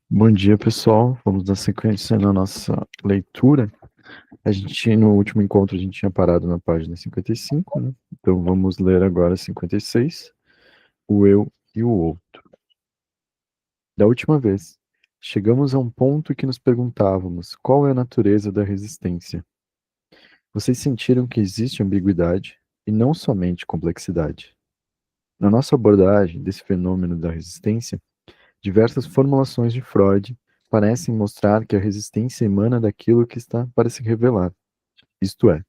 Bom dia, pessoal. Vamos dar sequência na nossa leitura. No último encontro, a gente tinha parado na página 55, né? Então, vamos ler agora 56, o eu e o outro. Da última vez, chegamos a um ponto que nos perguntávamos qual é a natureza da resistência. Vocês sentiram que existe ambiguidade e não somente complexidade. Na nossa abordagem desse fenômeno da resistência, diversas formulações de Freud parecem mostrar que a resistência emana daquilo que está para se revelar, isto é,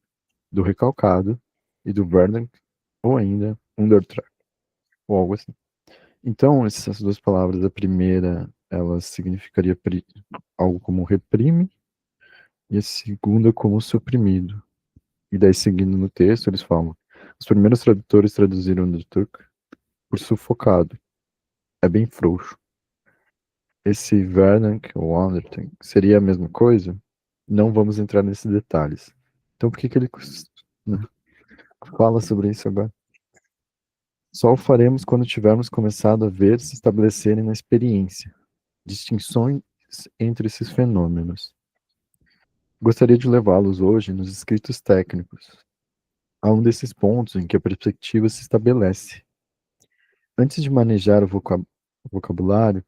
do recalcado e do Werner, ou ainda Undertrack, ou algo assim. Então, essas duas palavras, a primeira, ela significaria algo como reprime, e a segunda como suprimido. E daí, seguindo no texto, eles falam, os primeiros tradutores traduziram Undertook por sufocado, é bem frouxo. Esse Werner ou Undertook seria a mesma coisa? Não vamos entrar nesses detalhes. Então, por que que ele né, fala sobre isso agora? Só o faremos quando tivermos começado a ver se estabelecerem na experiência distinções entre esses fenômenos. Gostaria de levá-los hoje nos escritos técnicos, a um desses pontos em que a perspectiva se estabelece. Antes de manejar o vocabulário,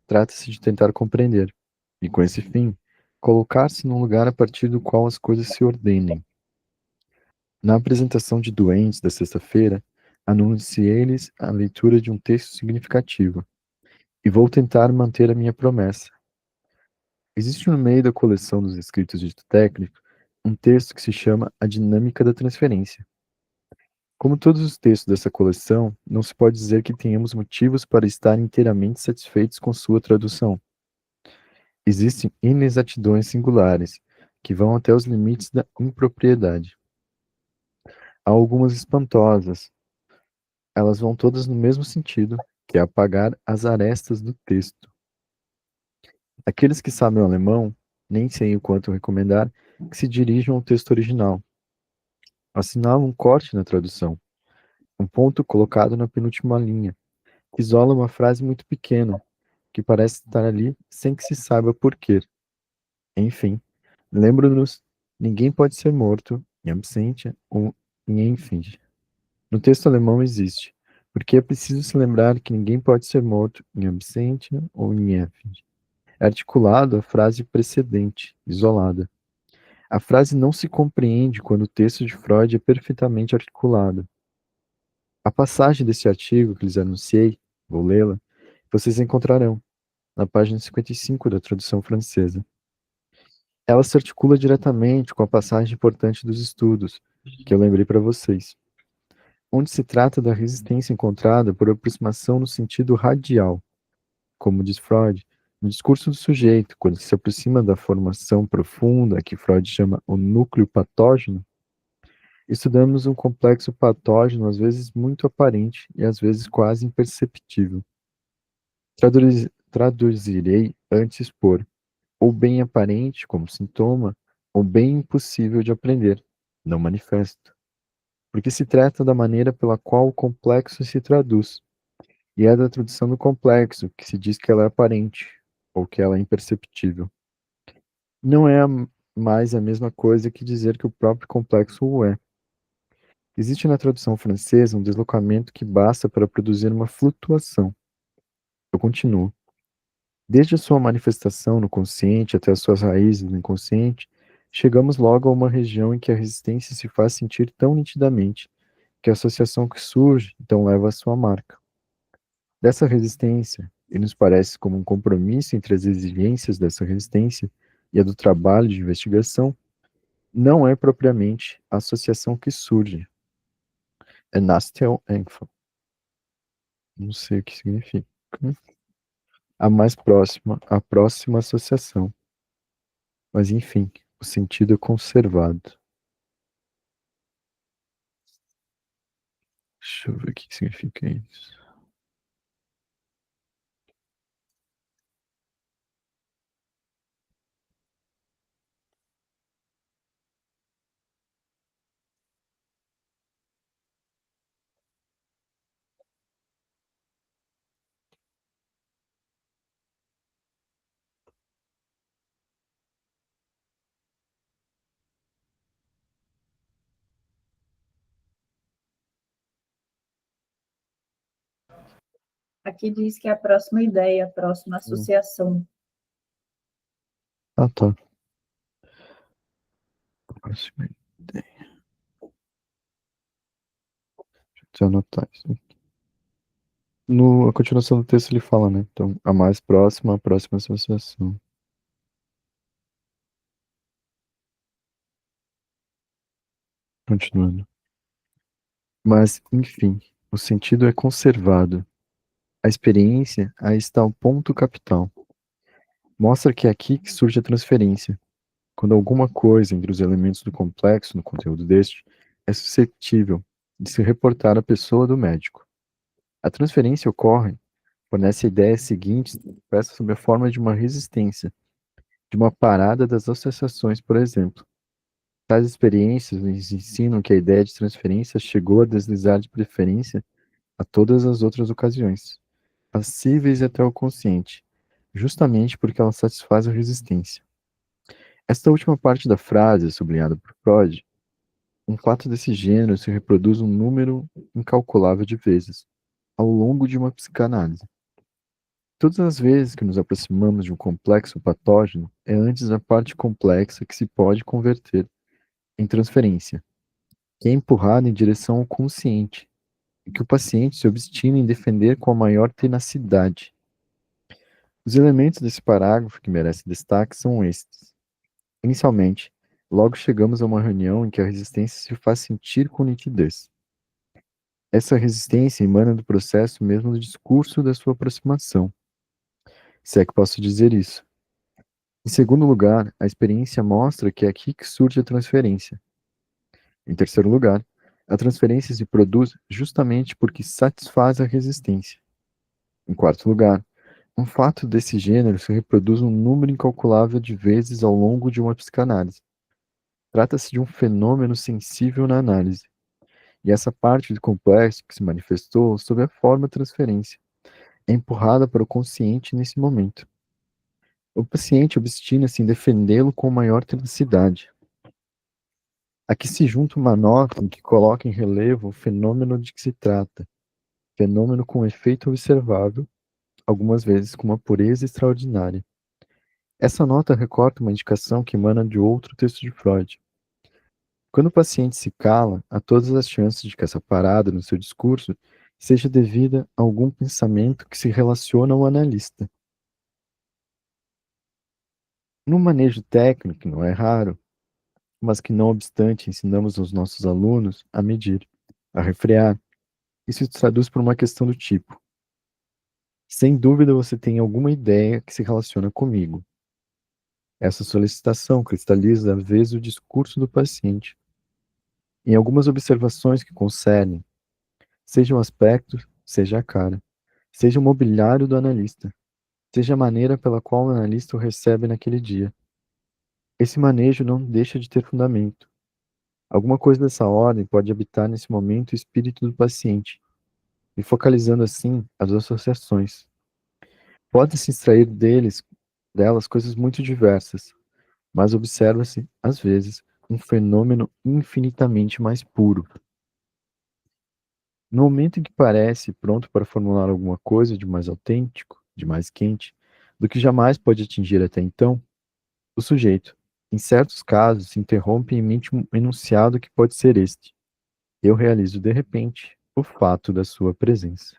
trata-se de tentar compreender, e com esse fim, colocar-se num lugar a partir do qual as coisas se ordenem. Na apresentação de doentes da sexta-feira, anunciei-lhes a leitura de um texto significativo, e vou tentar manter a minha promessa. Existe no meio da coleção dos escritos de técnico um texto que se chama A Dinâmica da Transferência. Como todos os textos dessa coleção, não se pode dizer que tenhamos motivos para estar inteiramente satisfeitos com sua tradução. Existem inexatidões singulares, que vão até os limites da impropriedade. Há algumas espantosas, elas vão todas no mesmo sentido, que é apagar as arestas do texto. Aqueles que sabem o alemão, nem sei o quanto recomendar, que se dirijam ao texto original. Assinala um corte na tradução, um ponto colocado na penúltima linha, que isola uma frase muito pequena, que parece estar ali sem que se saiba por quê. Enfim, lembro-nos, ninguém pode ser morto, em absentia ou em infinde. No texto alemão existe, porque é preciso se lembrar que ninguém pode ser morto em absentia ou em infinde. É articulado a frase precedente, isolada. A frase não se compreende quando o texto de Freud é perfeitamente articulado. A passagem desse artigo que lhes anunciei, vou lê-la, vocês encontrarão na página 55 da tradução francesa. Ela se articula diretamente com a passagem importante dos estudos, que eu lembrei para vocês, onde se trata da resistência encontrada por aproximação no sentido radial, como diz Freud, no discurso do sujeito, quando se aproxima da formação profunda que Freud chama o núcleo patógeno. Estudamos um complexo patógeno às vezes muito aparente e às vezes quase imperceptível. Traduzirei antes por ou bem aparente como sintoma, ou bem impossível de aprender, não manifesto, porque se trata da maneira pela qual o complexo se traduz, e é da tradução do complexo que se diz que ela é aparente, ou que ela é imperceptível. Não é mais a mesma coisa que dizer que o próprio complexo o é. Existe na tradução francesa um deslocamento que basta para produzir uma flutuação. Eu continuo. Desde a sua manifestação no consciente até as suas raízes no inconsciente, chegamos logo a uma região em que a resistência se faz sentir tão nitidamente que a associação que surge então leva a sua marca. Dessa resistência, e nos parece como um compromisso entre as exigências dessa resistência e a do trabalho de investigação, não é propriamente a associação que surge, é Nastel Enfant. Não sei o que significa. A próxima associação. Mas enfim, o sentido é conservado. Deixa eu ver o que significa isso. Aqui diz que é a próxima ideia, a próxima associação. Ah, tá. Próxima ideia. Deixa eu anotar isso. No, a continuação do texto ele fala, né? Então, a próxima associação. Continuando. Mas, enfim, o sentido é conservado. A experiência, aí está o ponto capital. Mostra que é aqui que surge a transferência, quando alguma coisa entre os elementos do complexo no conteúdo deste é suscetível de se reportar à pessoa do médico. A transferência ocorre, fornece ideias seguintes, expressas sob a forma de uma resistência, de uma parada das associações, por exemplo. Tais experiências nos ensinam que a ideia de transferência chegou a deslizar de preferência a todas as outras ocasiões, passíveis até o consciente, justamente porque ela satisfaz a resistência. Esta última parte da frase, sublinhada por Freud, um fato desse gênero se reproduz um número incalculável de vezes, ao longo de uma psicanálise. Todas as vezes que nos aproximamos de um complexo patógeno, é antes a parte complexa que se pode converter em transferência, que é empurrada em direção ao consciente, e que o paciente se obstina em defender com a maior tenacidade. Os elementos desse parágrafo que merecem destaque são estes. Inicialmente, logo chegamos a uma reunião em que a resistência se faz sentir com nitidez. Essa resistência emana do processo mesmo do discurso da sua aproximação, se é que posso dizer isso. Em segundo lugar, a experiência mostra que é aqui que surge a transferência. Em terceiro lugar, a transferência se produz justamente porque satisfaz a resistência. Em quarto lugar, um fato desse gênero se reproduz um número incalculável de vezes ao longo de uma psicanálise. Trata-se de um fenômeno sensível na análise, e essa parte do complexo que se manifestou sob a forma transferência é empurrada para o consciente nesse momento. O paciente obstina-se em defendê-lo com maior tenacidade. Aqui se junta uma nota em que coloca em relevo o fenômeno de que se trata, fenômeno com efeito observável, algumas vezes com uma pureza extraordinária. Essa nota recorta uma indicação que emana de outro texto de Freud. Quando o paciente se cala, há todas as chances de que essa parada no seu discurso seja devida a algum pensamento que se relaciona ao analista. No manejo técnico, não é raro, mas que não obstante ensinamos aos nossos alunos a medir, a refrear. Isso se traduz por uma questão do tipo: sem dúvida você tem alguma ideia que se relaciona comigo. Essa solicitação cristaliza às vezes o discurso do paciente em algumas observações que concernem, seja o aspecto, seja a cara, seja o mobiliário do analista, seja a maneira pela qual o analista o recebe naquele dia. Esse manejo não deixa de ter fundamento. Alguma coisa dessa ordem pode habitar nesse momento o espírito do paciente, e focalizando assim as associações. Pode-se extrair delas coisas muito diversas, mas observa-se, às vezes, um fenômeno infinitamente mais puro. No momento em que parece pronto para formular alguma coisa de mais autêntico, de mais quente, do que jamais pode atingir até então, o sujeito, em certos casos, se interrompe e emite um enunciado que pode ser este: eu realizo de repente o fato da sua presença.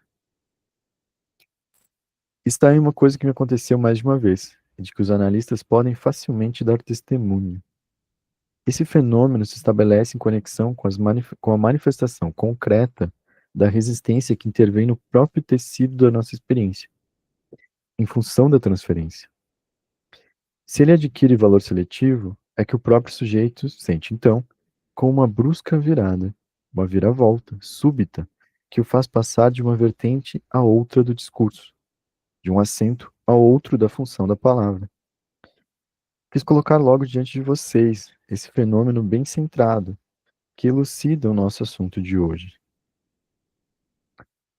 Está aí uma coisa que me aconteceu mais de uma vez, e de que os analistas podem facilmente dar testemunho. Esse fenômeno se estabelece em conexão com, com a manifestação concreta da resistência que intervém no próprio tecido da nossa experiência, em função da transferência. Se ele adquire valor seletivo, é que o próprio sujeito sente, então, com uma brusca virada, uma viravolta súbita, que o faz passar de uma vertente a outra do discurso, de um acento a outro da função da palavra. Quis colocar logo diante de vocês esse fenômeno bem centrado, que elucida o nosso assunto de hoje.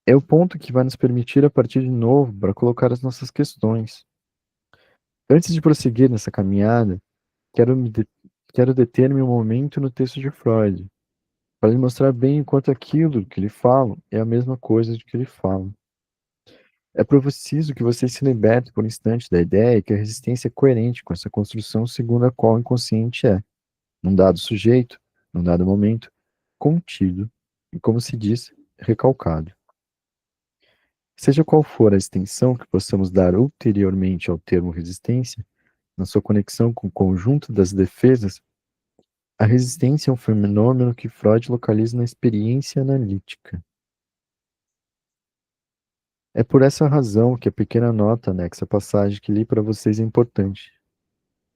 É o ponto que vai nos permitir a partir de novo para colocar as nossas questões. Antes de prosseguir nessa caminhada, quero, quero deter-me um momento no texto de Freud, para lhe mostrar bem o quanto aquilo que lhe falo é a mesma coisa de que lhe falo. É preciso que vocês se libertem por um instante da ideia que a resistência é coerente com essa construção segundo a qual o inconsciente é, num dado sujeito, num dado momento, contido e, como se diz, recalcado. Seja qual for a extensão que possamos dar ulteriormente ao termo resistência, na sua conexão com o conjunto das defesas, a resistência é um fenômeno que Freud localiza na experiência analítica. É por essa razão que a pequena nota anexa à passagem que li para vocês é importante.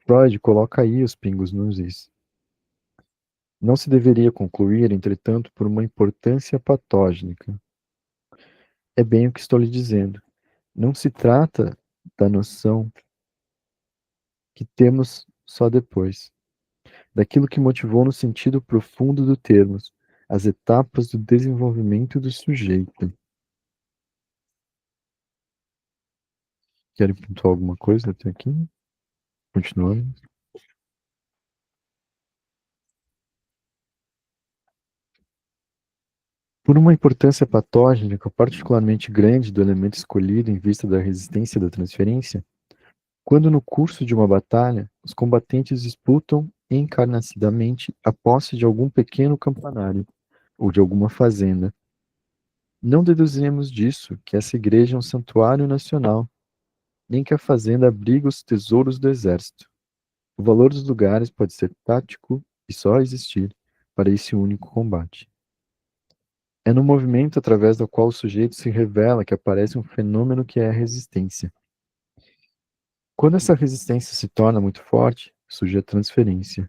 Freud coloca aí os pingos nos is. Não se deveria concluir, entretanto, por uma importância patógnica. É bem o que estou lhe dizendo. Não se trata da noção que temos só depois, daquilo que motivou no sentido profundo do termos, as etapas do desenvolvimento do sujeito. Querem pontuar alguma coisa até aqui? Continuando. Por uma importância patógena particularmente grande do elemento escolhido em vista da resistência da transferência, quando no curso de uma batalha, os combatentes disputam encarnacidamente a posse de algum pequeno campanário ou de alguma fazenda, não deduziremos disso que essa igreja é um santuário nacional, nem que a fazenda abriga os tesouros do exército. O valor dos lugares pode ser tático e só existir para esse único combate. É no movimento através do qual o sujeito se revela que aparece um fenômeno que é a resistência. Quando essa resistência se torna muito forte, surge a transferência.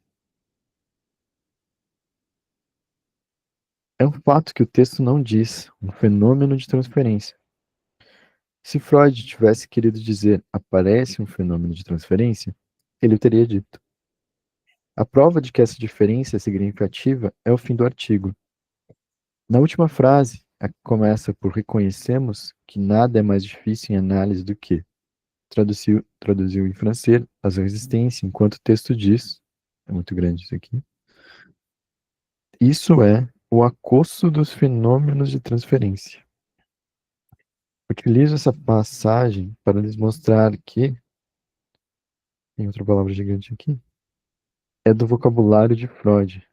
É um fato que o texto não diz, um fenômeno de transferência. Se Freud tivesse querido dizer aparece um fenômeno de transferência, ele o teria dito. A prova de que essa diferença é significativa é o fim do artigo. Na última frase, a que começa por reconhecemos que nada é mais difícil em análise do que traduziu em francês as resistências, enquanto o texto diz, é muito grande isso aqui, isso é o acosso dos fenômenos de transferência. Utilizo essa passagem para lhes mostrar que, tem outra palavra gigante aqui, é do vocabulário de Freud.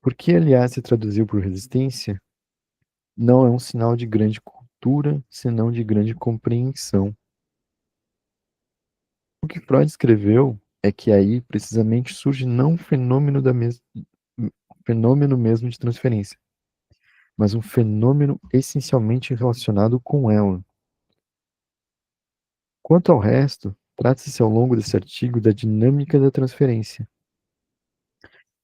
Por que, aliás, se traduziu por resistência? Não é um sinal de grande cultura, senão de grande compreensão. O que Freud escreveu é que aí, precisamente, surge não um fenômeno fenômeno mesmo de transferência, mas um fenômeno essencialmente relacionado com ela. Quanto ao resto, trata-se ao longo desse artigo da dinâmica da transferência.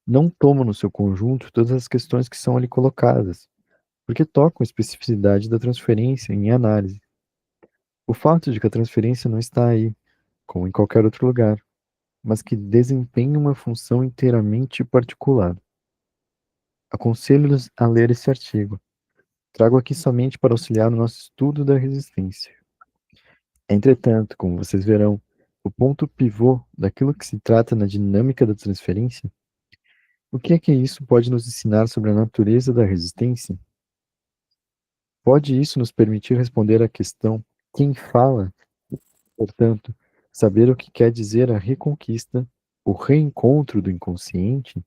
Não tomo no seu conjunto todas as questões que são ali colocadas, porque tocam a especificidade da transferência em análise. O fato de que a transferência não está aí, como em qualquer outro lugar, mas que desempenha uma função inteiramente particular. Aconselho-lhes a ler esse artigo. Trago aqui somente para auxiliar no nosso estudo da resistência. Entretanto, como vocês verão, o ponto pivô daquilo que se trata na dinâmica da transferência, o que é que isso pode nos ensinar sobre a natureza da resistência? Pode isso nos permitir responder à questão quem fala, portanto, saber o que quer dizer a reconquista, o reencontro do inconsciente?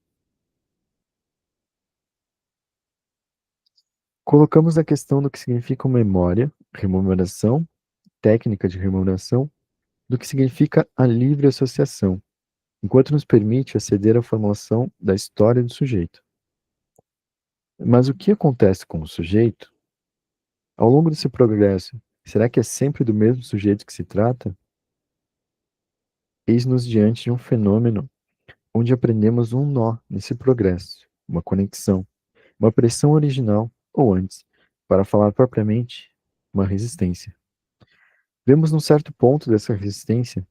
Colocamos a questão do que significa memória, rememoração, técnica de rememoração, do que significa a livre associação, enquanto nos permite aceder à formulação da história do sujeito. Mas o que acontece com o sujeito? Ao longo desse progresso, será que é sempre do mesmo sujeito que se trata? Eis-nos diante de um fenômeno onde aprendemos um nó nesse progresso, uma conexão, uma pressão original, ou antes, para falar propriamente, uma resistência. Vemos num certo ponto dessa resistência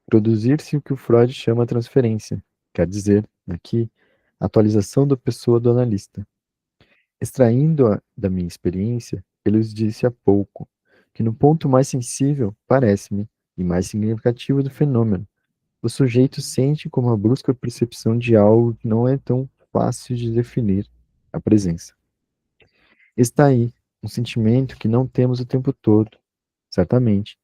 produzir-se o que o Freud chama transferência, quer dizer, aqui, atualização da pessoa do analista. Extraindo-a da minha experiência, ele os disse há pouco, que no ponto mais sensível, parece-me, e mais significativo do fenômeno, o sujeito sente como a brusca percepção de algo que não é tão fácil de definir, a presença. Está aí, um sentimento que não temos o tempo todo, Certamente,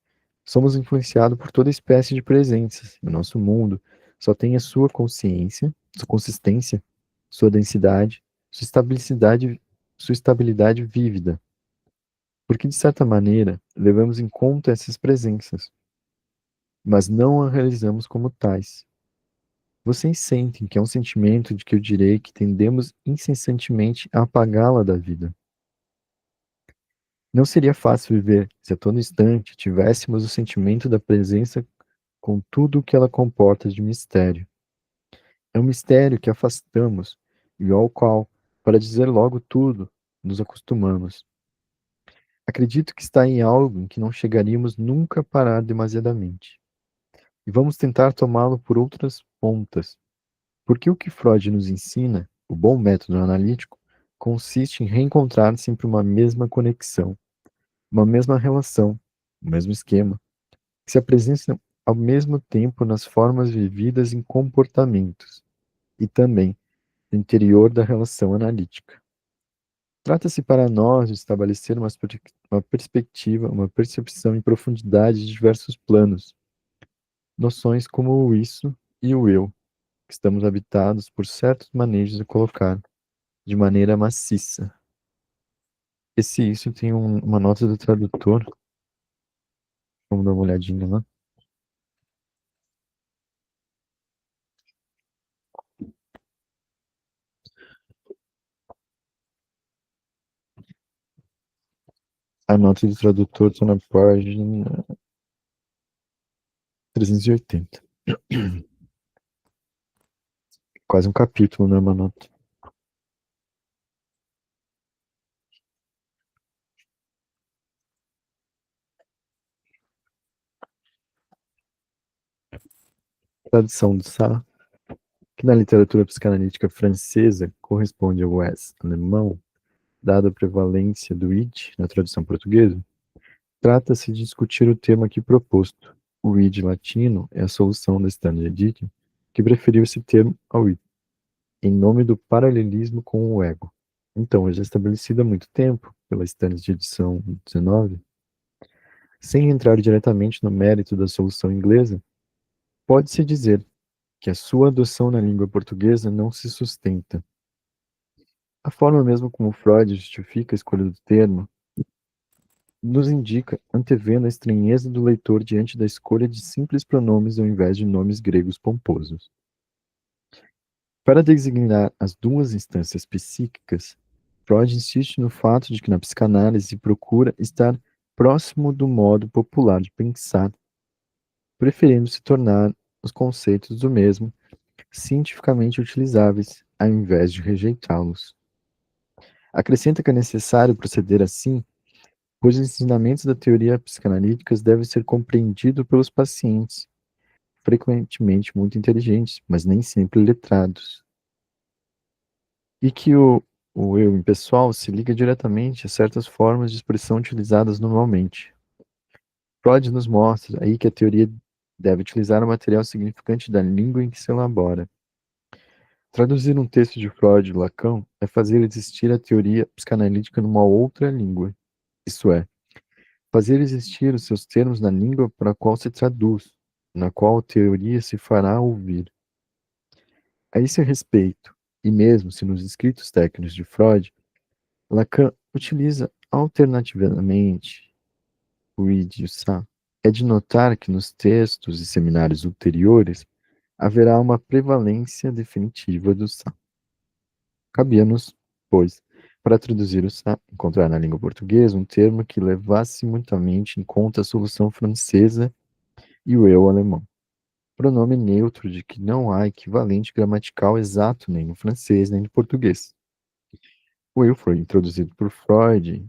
somos influenciados por toda espécie de presenças. O nosso mundo só tem a sua consciência, sua consistência, sua densidade, sua estabilidade vívida, porque de certa maneira levamos em conta essas presenças, mas não as realizamos como tais. Vocês sentem que é um sentimento de que eu direi que tendemos incessantemente a apagá-la da vida. Não seria fácil viver se a todo instante tivéssemos o sentimento da presença com tudo o que ela comporta de mistério. É um mistério que afastamos e ao qual, para dizer logo tudo, nos acostumamos. Acredito que está em algo em que não chegaríamos nunca a parar demasiadamente. E vamos tentar tomá-lo por outras pontas, porque o que Freud nos ensina, o bom método analítico, consiste em reencontrar sempre uma mesma conexão, uma mesma relação, o mesmo esquema, que se apresenta ao mesmo tempo nas formas vividas em comportamentos e também no interior da relação analítica. Trata-se para nós de estabelecer uma perspectiva, uma percepção em profundidade de diversos planos, noções como o isso e o eu, que estamos habitados por certos manejos de colocar de maneira maciça. Esse isso tem uma nota do tradutor, vamos dar uma olhadinha lá. A nota do tradutor está na página 380. Quase um capítulo, né, uma nota. Tradução do Sá, que na literatura psicanalítica francesa corresponde ao S alemão, dada a prevalência do id na tradução portuguesa, trata-se de discutir o tema aqui proposto. O id latino é a solução da Standard Edition, que preferiu esse termo ao id, em nome do paralelismo com o ego. Então, é já estabelecido há muito tempo, pela Standard Edição 19, sem entrar diretamente no mérito da solução inglesa, pode-se dizer que a sua adoção na língua portuguesa não se sustenta. A forma mesmo como Freud justifica a escolha do termo nos indica, antevendo a estranheza do leitor diante da escolha de simples pronomes ao invés de nomes gregos pomposos. Para designar as duas instâncias psíquicas, Freud insiste no fato de que na psicanálise procura estar próximo do modo popular de pensar, preferindo se tornar os conceitos do mesmo cientificamente utilizáveis, ao invés de rejeitá-los. Acrescenta que é necessário proceder assim, pois os ensinamentos da teoria psicanalítica devem ser compreendidos pelos pacientes, frequentemente muito inteligentes, mas nem sempre letrados. E que o eu impessoal se liga diretamente a certas formas de expressão utilizadas normalmente. Freud nos mostra aí que a teoria deve utilizar o material significante da língua em que se elabora. Traduzir um texto de Freud e Lacan é fazer existir a teoria psicanalítica numa outra língua, isso é, fazer existir os seus termos na língua para a qual se traduz, na qual a teoria se fará ouvir. A esse respeito, e mesmo se nos escritos técnicos de Freud, Lacan utiliza alternativamente o id e o sa, é de notar que nos textos e seminários ulteriores haverá uma prevalência definitiva do sa. Cabia-nos, pois, para traduzir o sa, encontrar na língua portuguesa um termo que levasse simultaneamente em conta a solução francesa e o eu alemão. Pronome neutro de que não há equivalente gramatical exato nem no francês nem no português. O eu foi introduzido por Freud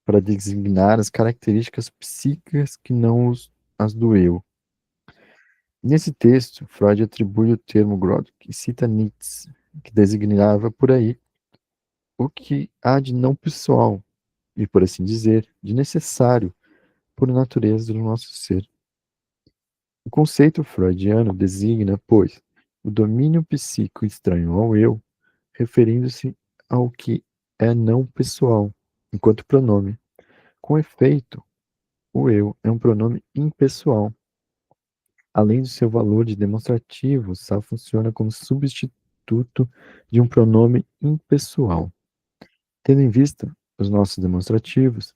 para designar as características psíquicas que não as do eu. Nesse texto, Freud atribui o termo Grod e cita Nietzsche, que designava por aí o que há de não pessoal e, por assim dizer, de necessário por natureza do nosso ser. O conceito freudiano designa, pois, o domínio psíquico estranho ao eu, referindo-se ao que é não pessoal, enquanto pronome. Com efeito, O eu é um pronome impessoal. Além do seu valor de demonstrativo, sa funciona como substituto de um pronome impessoal. Tendo em vista os nossos demonstrativos,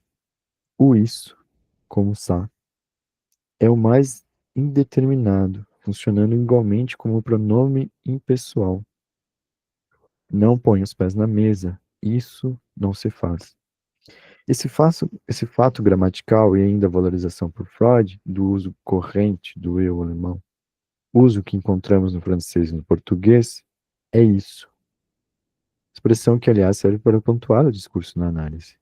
o isso, como sa, é o mais indeterminado, funcionando igualmente como pronome impessoal. Não põe os pés na mesa, isso não se faz. Esse fato gramatical e ainda a valorização por Freud do uso corrente do eu alemão, uso que encontramos no francês e no português, é isso. Expressão que, aliás, serve para pontuar o discurso na análise.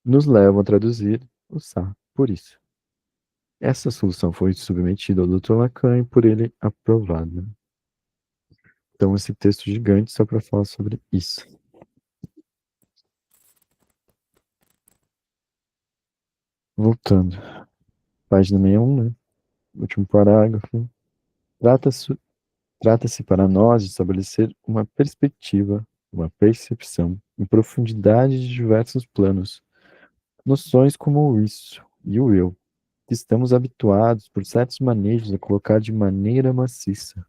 Nos levam a traduzir o sa por isso. Essa solução foi submetida ao Dr. Lacan e por ele aprovada. Então, esse texto gigante só para falar sobre isso. Voltando. Página 61, né? Último parágrafo. Trata-se Trata-se para nós de estabelecer uma perspectiva, uma percepção em profundidade de diversos planos, noções como o isso e o eu, que estamos habituados por certos manejos a colocar de maneira maciça.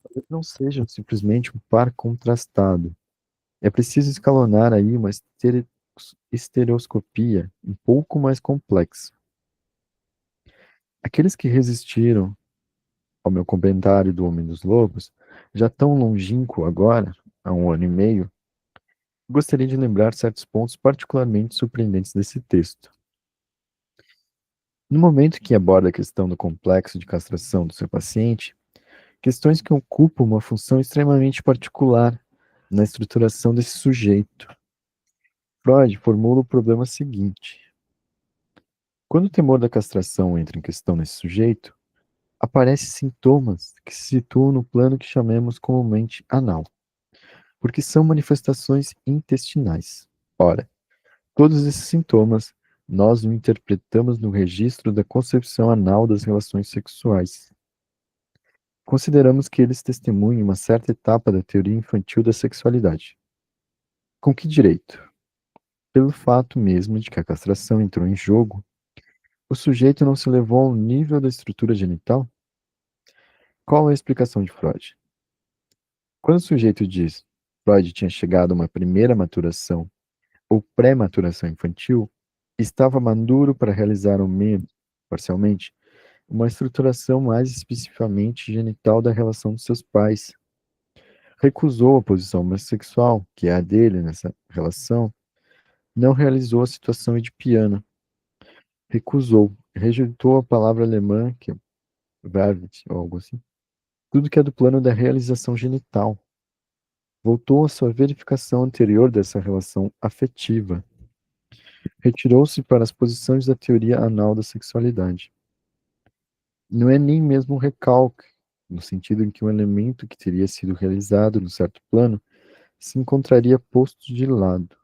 Talvez não sejam simplesmente um par contrastado. É preciso escalonar aí uma estereoscopia um pouco mais complexa. Aqueles que resistiram ao meu comentário do Homem dos Lobos, já tão longínquo agora, há um ano e meio, gostaria de lembrar certos pontos particularmente surpreendentes desse texto. No momento que aborda a questão do complexo de castração do seu paciente, questões que ocupam uma função extremamente particular na estruturação desse sujeito. Freud formula o problema seguinte: quando o temor da castração entra em questão nesse sujeito, aparecem sintomas que se situam no plano que chamamos comumente anal, porque são manifestações intestinais. Ora, todos esses sintomas nós o interpretamos no registro da concepção anal das relações sexuais. Consideramos que eles testemunham uma certa etapa da teoria infantil da sexualidade. Com que direito? Pelo fato mesmo de que a castração entrou em jogo, o sujeito não se levou ao nível da estrutura genital? Qual é a explicação de Freud? Quando o sujeito diz Freud tinha chegado a uma primeira maturação ou pré-maturação infantil, estava maduro para realizar ao menos, parcialmente, uma estruturação mais especificamente genital da relação dos seus pais. Recusou a posição homossexual, que é a dele nessa relação, não realizou a situação edipiana. Recusou, rejeitou a palavra alemã, que é Verwitz, ou algo assim. Tudo que é do plano da realização genital. Voltou à sua verificação anterior dessa relação afetiva. Retirou-se para as posições da teoria anal da sexualidade. Não é nem mesmo um recalque, no sentido em que um elemento que teria sido realizado no certo plano se encontraria posto de lado.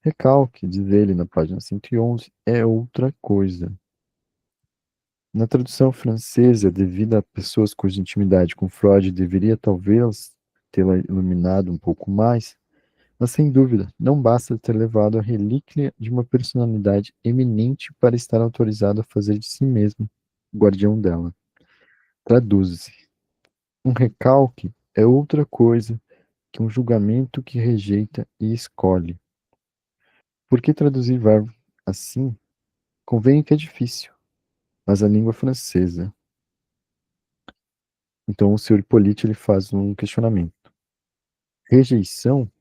Recalque, diz ele na página 111, é outra coisa. Na tradução francesa, devida a pessoas cuja intimidade com Freud deveria talvez tê-la iluminado um pouco mais, mas sem dúvida, não basta ter levado a relíquia de uma personalidade eminente para estar autorizado a fazer de si mesmo o guardião dela. Traduz-se. Um recalque é outra coisa que um julgamento que rejeita e escolhe. Por que traduzir verbo assim? Convém que é difícil, mas a língua francesa. Então o senhor Hippolyte ele faz um questionamento. Rejeição?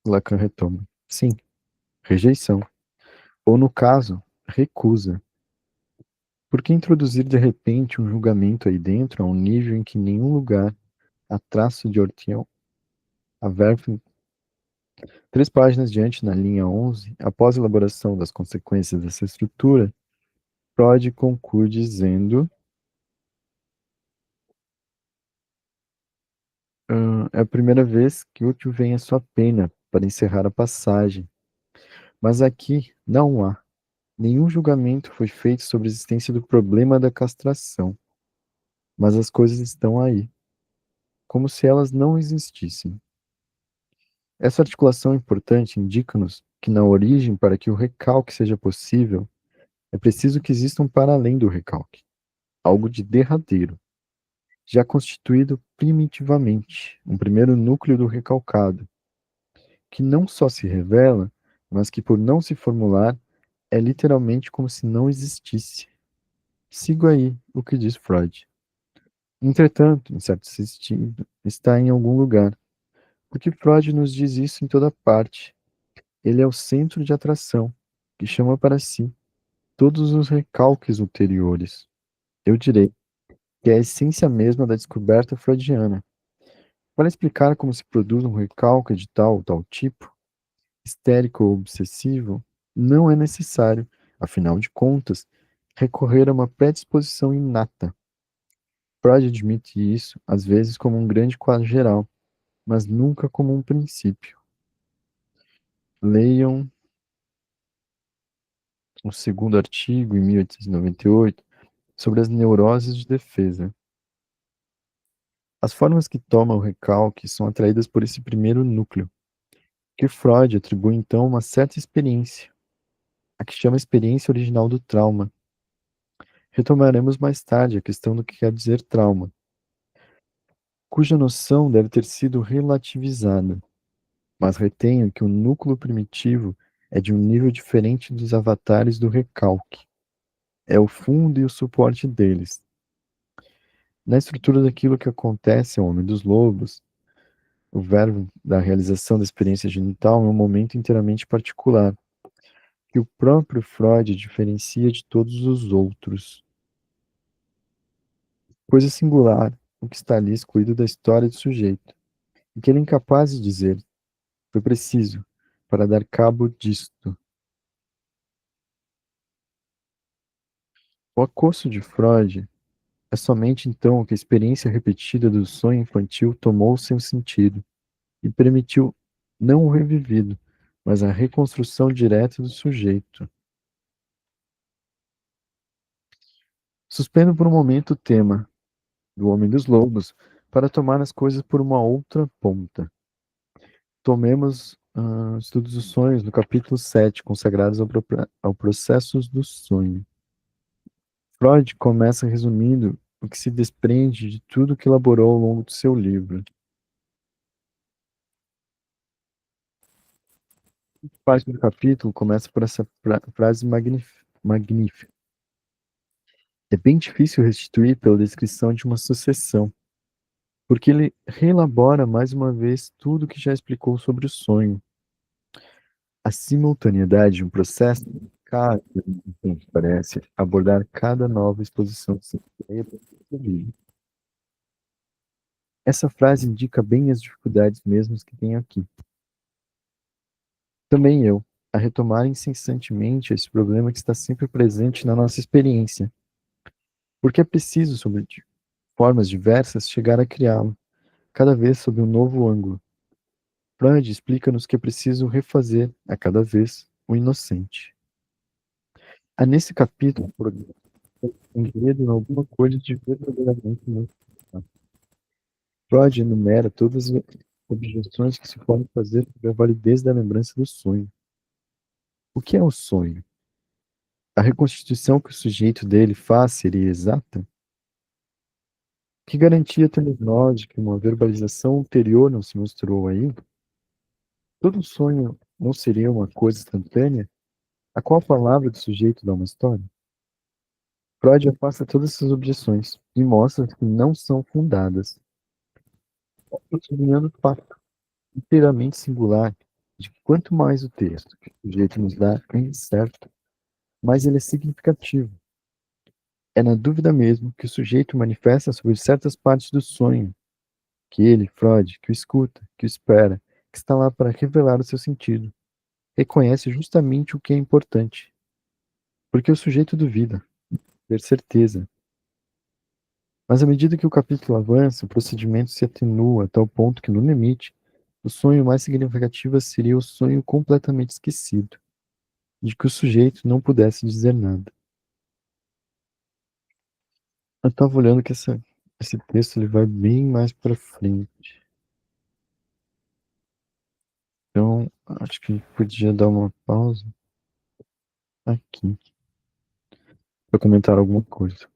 Lacan retoma. Sim, rejeição. Ou no caso, recusa. Por que introduzir de repente um julgamento aí dentro a um nível em que em nenhum lugar há traço de Ortiel? A verbo 3 páginas diante, na linha 11, após a elaboração das consequências dessa estrutura, Freud conclui dizendo: é a primeira vez que útil vem a sua pena para encerrar a passagem, mas aqui não há. Nenhum julgamento foi feito sobre a existência do problema da castração, mas as coisas estão aí, como se elas não existissem. Essa articulação importante indica-nos que na origem, para que o recalque seja possível, é preciso que exista um para além do recalque, algo de derradeiro, já constituído primitivamente, um primeiro núcleo do recalcado, que não só se revela, mas que por não se formular, é literalmente como se não existisse. Sigo aí o que diz Freud. Entretanto, em certo sentido, está em algum lugar, porque Freud nos diz isso em toda parte. Ele é o centro de atração, que chama para si todos os recalques ulteriores. Eu direi que é a essência mesma da descoberta freudiana. Para explicar como se produz um recalque de tal ou tal tipo, histérico ou obsessivo, não é necessário, afinal de contas, recorrer a uma predisposição inata. Freud admite isso, às vezes, como um grande quadro geral, mas nunca como um princípio. Leiam o segundo artigo, em 1898, sobre as neuroses de defesa. As formas que toma o recalque são atraídas por esse primeiro núcleo, que Freud atribui então a uma certa experiência, a que chama experiência original do trauma. Retomaremos mais tarde a questão do que quer dizer trauma, cuja noção deve ter sido relativizada, mas retenho que o núcleo primitivo é de um nível diferente dos avatares do recalque. É o fundo e o suporte deles. Na estrutura daquilo que acontece ao homem dos lobos, o verbo da realização da experiência genital é um momento inteiramente particular, que o próprio Freud diferencia de todos os outros. Coisa singular, o que está ali excluído da história do sujeito, e que ele é incapaz de dizer, foi preciso, para dar cabo disto. O acosso de Freud é somente então que a experiência repetida do sonho infantil tomou seu sentido e permitiu não o revivido, mas a reconstrução direta do sujeito. Suspendo por um momento o tema do Homem dos Lobos para tomar as coisas por uma outra ponta. Tomemos Estudos dos Sonhos, no capítulo 7, consagrados ao processos do sonho. Freud começa resumindo o que se desprende de tudo que elaborou ao longo do seu livro. Parte do capítulo começa por essa frase magnífica. É bem difícil restituir pela descrição de uma sucessão, porque ele reelabora mais uma vez tudo o que já explicou sobre o sonho. A simultaneidade de um processo, cada parece abordar cada nova exposição de ideia para a vida. Essa frase indica bem as dificuldades mesmas que tenho aqui. Também eu, a retomar incessantemente esse problema que está sempre presente na nossa experiência, porque é preciso, sobre formas diversas, chegar a criá-lo, cada vez sob um novo ângulo. Freud explica-nos que é preciso refazer, a cada vez, o inocente. Há nesse capítulo, por enredo em alguma coisa de verdadeiramente muito. Freud enumera todas as objeções que se podem fazer sobre a validez da lembrança do sonho. O que é o sonho? A reconstituição que o sujeito dele faz seria exata? Que garantia temos nós de que uma verbalização ulterior não se mostrou aí? Todo sonho não seria uma coisa instantânea? A qual palavra do sujeito dá uma história? Freud afasta todas essas objeções e mostra que não são fundadas, sublinhando o fato inteiramente singular de que quanto mais o texto que o sujeito nos dá é incerto, mais ele é significativo. É na dúvida mesmo que o sujeito manifesta sobre certas partes do sonho, que ele, Freud, que o escuta, que o espera, que está lá para revelar o seu sentido, reconhece justamente o que é importante, porque o sujeito duvida, ter certeza. Mas à medida que o capítulo avança, o procedimento se atenua a tal ponto que, no limite, o sonho mais significativo seria o sonho completamente esquecido, de que o sujeito não pudesse dizer nada. Eu estava olhando que esse texto ele vai bem mais para frente. Então, acho que a gente podia dar uma pausa aqui para comentar alguma coisa.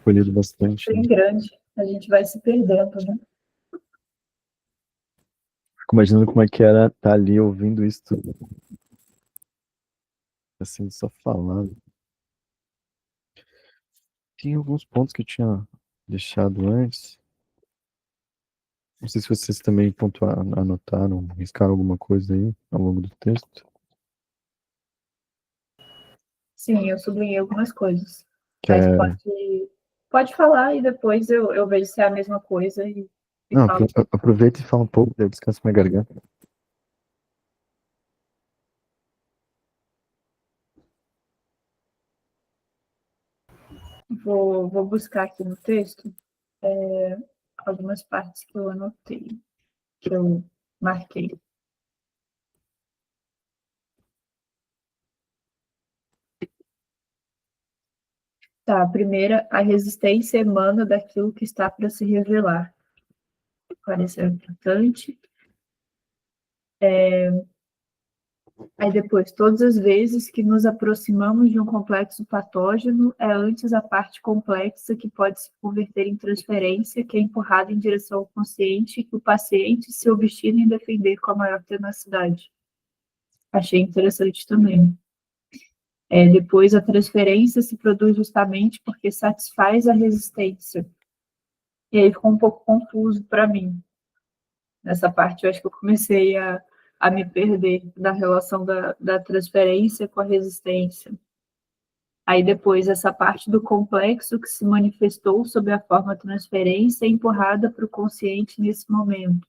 Foi lido bastante, né? Bem grande, a gente vai se perdendo, né? Fico imaginando como é que era estar ali ouvindo isso tudo, assim, só falando. Tem alguns pontos que eu tinha deixado antes. Não sei se vocês também pontuaram, anotaram, riscaram alguma coisa aí ao longo do texto. Sim, eu sublinhei algumas coisas, mas Quer... pode falar e depois eu vejo se é a mesma coisa e Não, falo. aproveita e fala um pouco, daí eu descanso minha garganta. Vou buscar aqui no texto algumas partes que eu anotei, que eu marquei. Tá, a primeira, a resistência emana daquilo que está para se revelar. Pareceu importante. Aí depois, todas as vezes que nos aproximamos de um complexo patógeno, é antes a parte complexa que pode se converter em transferência, que é empurrada em direção ao consciente, que o paciente se obstina em defender com a maior tenacidade. Achei interessante também. Depois, a transferência se produz justamente porque satisfaz a resistência. E aí ficou um pouco confuso para mim. Nessa parte, eu acho que eu comecei a me perder da relação da transferência com a resistência. Aí depois, essa parte do complexo que se manifestou sob a forma transferência é empurrada para o consciente nesse momento.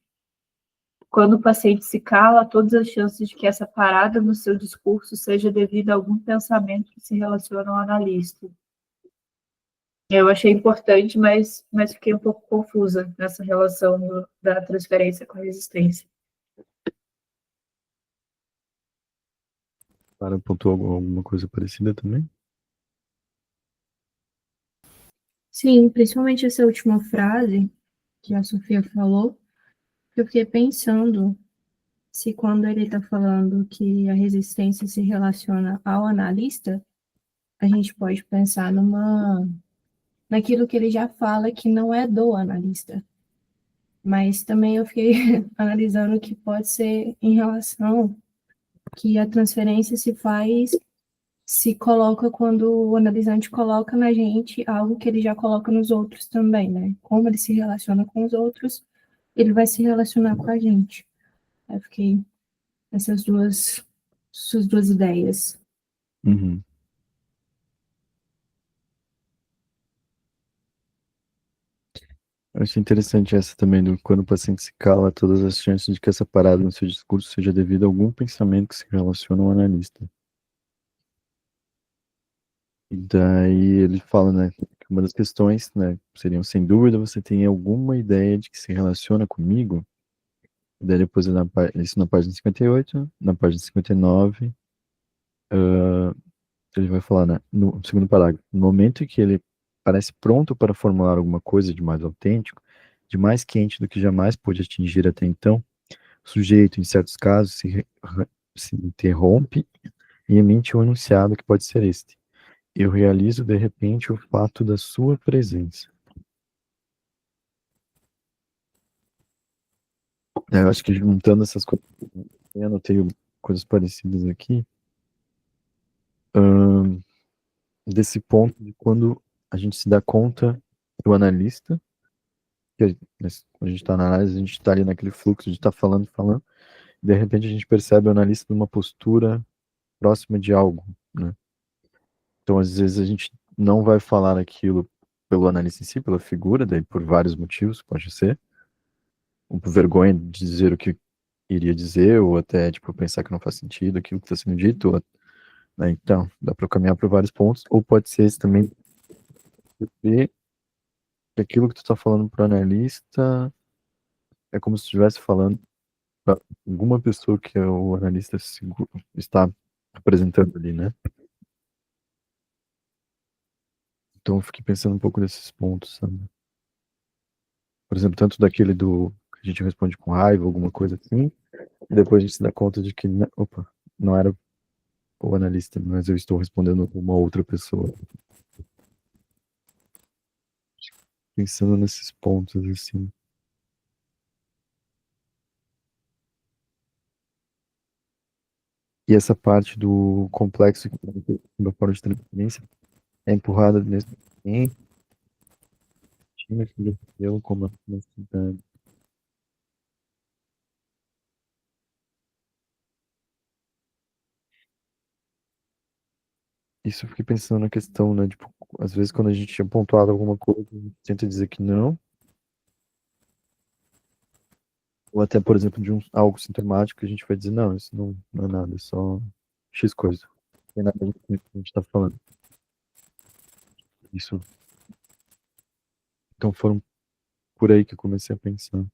Quando o paciente se cala, há todas as chances de que essa parada no seu discurso seja devido a algum pensamento que se relaciona ao analista. Eu achei importante, mas fiquei um pouco confusa nessa relação da transferência com a resistência. Para pontuou alguma coisa parecida também? Sim, principalmente essa última frase que a Sofia falou, eu fiquei pensando se quando ele está falando que a resistência se relaciona ao analista, a gente pode pensar naquilo que ele já fala que não é do analista. Mas também eu fiquei analisando que pode ser em relação que a transferência se coloca quando o analisante coloca na gente algo que ele já coloca nos outros também, né? Como ele se relaciona com os outros, ele vai se relacionar com a gente. Eu fiquei essas duas ideias. Uhum. Eu achei interessante essa também, do quando o paciente se cala, todas as chances de que essa parada no seu discurso seja devido a algum pensamento que se relaciona ao analista. E daí ele fala, né, que uma das questões, né, seriam, sem dúvida, você tem alguma ideia de que se relaciona comigo? E daí depois, isso na página 58, na página 59, ele vai falar, né, no segundo parágrafo, no momento em que ele parece pronto para formular alguma coisa de mais autêntico, de mais quente do que jamais pôde atingir até então, o sujeito, em certos casos, se interrompe e emite um enunciado que pode ser este. Eu realizo, de repente, o fato da sua presença. Eu acho que juntando essas coisas, eu anotei coisas parecidas aqui, desse ponto de quando a gente se dá conta do analista, quando a gente está na análise, a gente está ali naquele fluxo de estar falando, falando, e de repente a gente percebe o analista numa postura próxima de algo, né? Então, às vezes, a gente não vai falar aquilo pelo analista em si, pela figura, daí por vários motivos, pode ser, ou por vergonha de dizer o que iria dizer, ou até, tipo, pensar que não faz sentido aquilo que está sendo dito, né? Então, dá para caminhar por vários pontos, ou pode ser esse também, ver que aquilo que tu está falando para o analista é como se estivesse falando para alguma pessoa que o analista está apresentando ali, né? Então, eu fiquei pensando um pouco nesses pontos, sabe? Por exemplo, tanto daquele do que a gente responde com raiva, alguma coisa assim, e depois a gente se dá conta de que, opa, não era o analista, mas eu estou respondendo uma outra pessoa. Pensando nesses pontos, assim. E essa parte do complexo que da forma de transferência é empurrada nesse ambiente, que eu como a necessidade. Isso eu fiquei pensando na questão, né? Tipo, às vezes quando a gente tinha pontuado alguma coisa, a gente tenta dizer que não, ou até, por exemplo, de algo sintomático, a gente vai dizer, não, isso não é nada, é só X coisa. Não tem nada a ver com isso que a gente tá falando. Isso. Então foram por aí que eu comecei a pensar.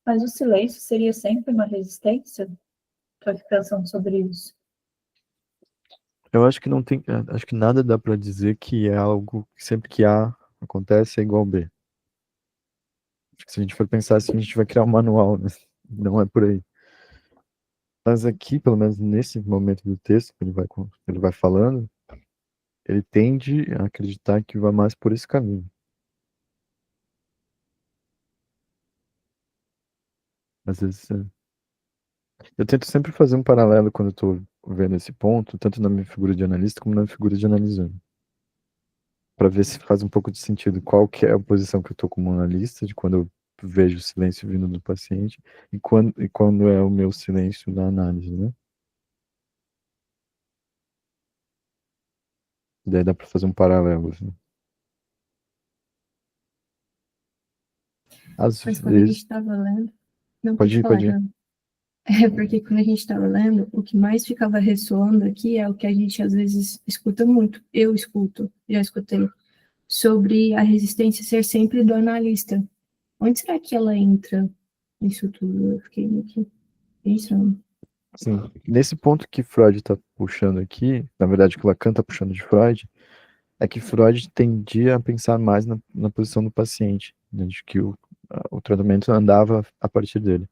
Mas o silêncio seria sempre uma resistência? Estou aqui pensando sobre isso. Eu acho que não tem, acho que nada dá pra dizer que é algo que sempre que A acontece é igual B. Acho que se a gente for pensar assim, a gente vai criar um manual, né? Não é por aí. Mas aqui, pelo menos nesse momento do texto que ele vai falando, ele tende a acreditar que vai mais por esse caminho. Às vezes, eu tento sempre fazer um paralelo quando eu estou vendo esse ponto, tanto na minha figura de analista como na figura de analisando, para ver se faz um pouco de sentido qual que é a posição que eu estou como analista, de quando eu vejo o silêncio vindo do paciente, e quando é o meu silêncio na análise, né? Daí dá para fazer um paralelo, assim. Às Mas quando a gente vezes, estava lendo, não pode pode ir, falar, pode ir. não. É porque quando a gente estava lendo, o que mais ficava ressoando aqui é o que a gente às vezes escuta muito. Eu escuto, já escutei, sobre a resistência ser sempre do analista. Onde será que ela entra nisso tudo? Eu fiquei aqui pensando. Sim, nesse ponto que Freud está puxando aqui, na verdade que Lacan está puxando de Freud, é que Freud tendia a pensar mais na posição do paciente, né, de que o tratamento andava a partir dele.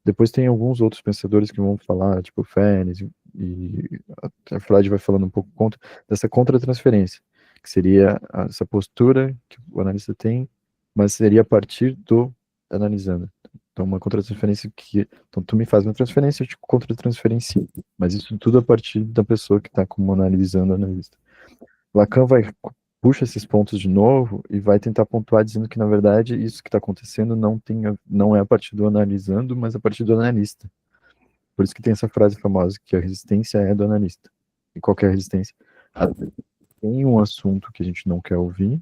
Depois tem alguns outros pensadores que vão falar, tipo Férez, e até Freud vai falando um pouco dessa contratransferência, que seria essa postura que o analista tem, mas seria a partir do analisando. Então, uma contratransferência que. Então, tu me faz uma transferência, eu te contratransferencio. Mas isso tudo a partir da pessoa que está como analisando o analista. Lacan puxa esses pontos de novo e vai tentar pontuar dizendo que, na verdade, isso que está acontecendo não é a partir do analisando, mas a partir do analista. Por isso que tem essa frase famosa que a resistência é do analista. E qualquer resistência. Tem um assunto que a gente não quer ouvir,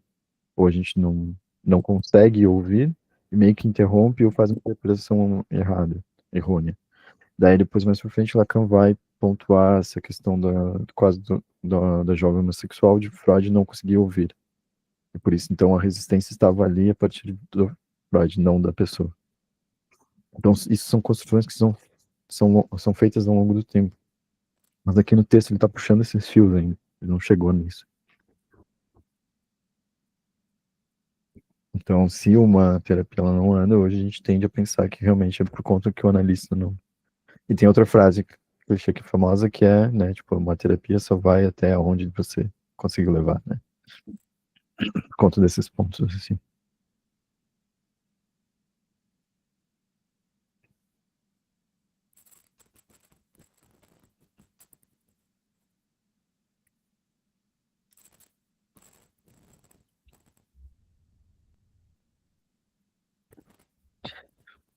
ou a gente não consegue ouvir, e meio que interrompe ou faz uma interpretação errada, errônea. Daí depois, mais pra frente, Lacan vai pontuar essa questão quase da jovem homossexual de Freud não conseguir ouvir. E por isso, então, a resistência estava ali a partir do Freud, não da pessoa. Então, isso são construções que são feitas ao longo do tempo. Mas aqui no texto ele está puxando esses fios ainda. Ele não chegou nisso. Então, se uma terapia ela não anda, hoje a gente tende a pensar que realmente é por conta que o analista não. E tem outra frase que eu achei aqui famosa que é, né, tipo, uma terapia só vai até onde você conseguiu levar, né? Por conta desses pontos, assim.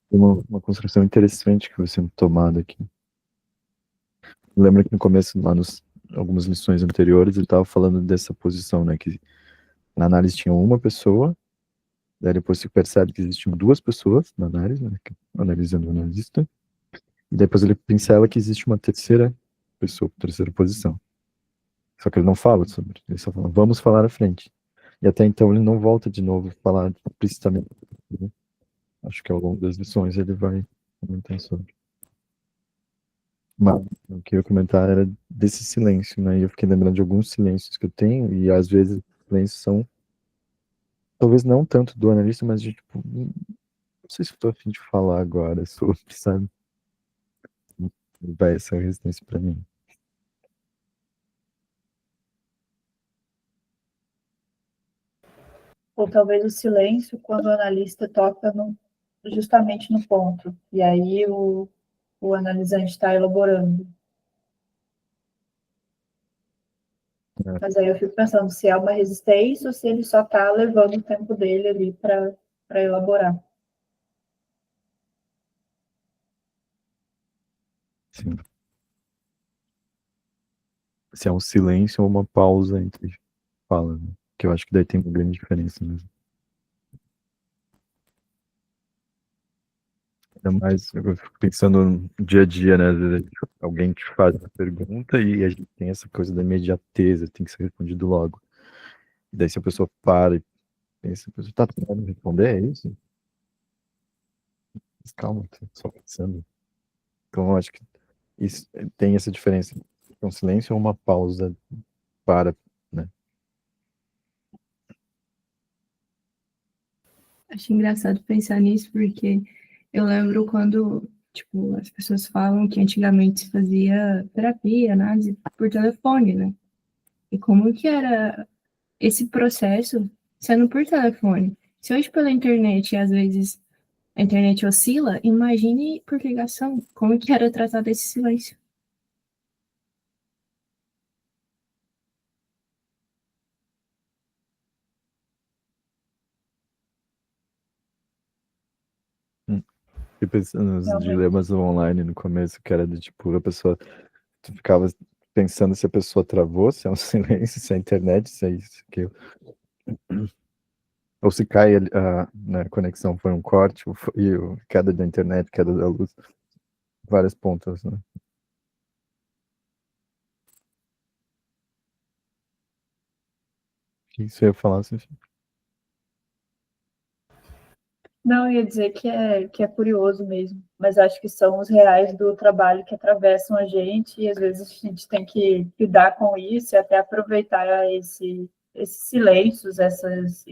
Tem uma construção interessante que você tomada aqui. Lembra que no começo, lá nos algumas lições anteriores, ele estava falando dessa posição, né, que na análise tinha uma pessoa, daí depois se percebe que existiam duas pessoas na análise, né, analisando o analista, e depois ele pincela que existe uma terceira pessoa, terceira posição. Só que ele não fala sobre, ele só fala, vamos falar à frente. E até então ele não volta de novo a falar explicitamente, né? Acho que ao longo das lições ele vai comentar sobre. Mas o que eu ia comentar era desse silêncio, né? E eu fiquei lembrando de alguns silêncios que eu tenho, e às vezes os silêncios são talvez não tanto do analista, mas de, tipo, não sei se eu tô a fim de falar agora sobre, sabe? Vai essa resistência pra mim. Ou talvez o silêncio quando o analista toca justamente no ponto. E aí o analisante está elaborando. É, Mas aí eu fico pensando se é uma resistência ou se ele só está levando o tempo dele ali para elaborar. sim. Se é um silêncio ou uma pausa entre fala, né? Que eu acho que daí tem uma grande diferença mesmo. Ainda mais, eu fico pensando no dia a dia, né? Às vezes alguém te faz uma pergunta e a gente tem essa coisa da imediateza, tem que ser respondido logo. E daí se a pessoa para e pensa, a pessoa tá tentando responder, é isso? Mas calma, tô só pensando. Então eu acho que isso tem essa diferença. Um silêncio ou uma pausa para, né? Acho engraçado pensar nisso, porque eu lembro quando, tipo, as pessoas falam que antigamente se fazia terapia, análise por telefone, né? E como que era esse processo sendo por telefone? Se hoje pela internet, às vezes, a internet oscila, imagine por ligação, como que era tratado esse silêncio. Fiquei pensando nos Realmente. dilemas online no começo, que era de tipo, a pessoa, tu ficava pensando se a pessoa travou, se é um silêncio, se é a internet, se é isso, aquilo. Ou se cai a, né, a conexão foi um corte, e queda da internet, queda da luz, várias pontas, né? O que você ia falar, Sofia? Não, eu ia dizer que é curioso mesmo, mas acho que são os reais do trabalho que atravessam a gente e às vezes a gente tem que lidar com isso e até aproveitar esses silêncios, essas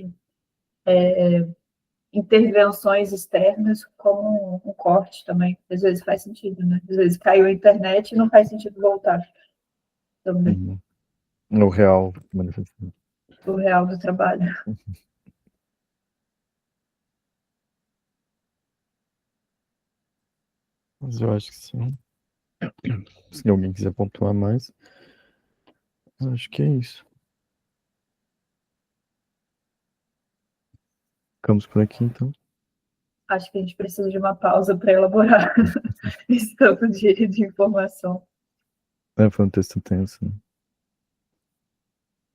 intervenções externas como um corte também. Às vezes faz sentido, né? Às vezes caiu a internet e não faz sentido voltar também, Uhum. No real, manifestando. o real do trabalho. Mas eu acho que sim. Se alguém quiser pontuar mais, eu acho que é isso. Ficamos por aqui, então. Acho que a gente precisa de uma pausa para elaborar esse tanto de informação. É, foi um texto tenso, né?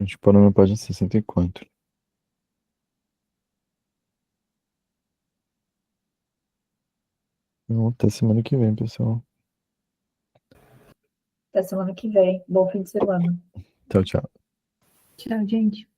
A gente parou na página 64. Então, até semana que vem, pessoal. Até semana que vem. Bom fim de semana. Tchau, tchau. Tchau, gente.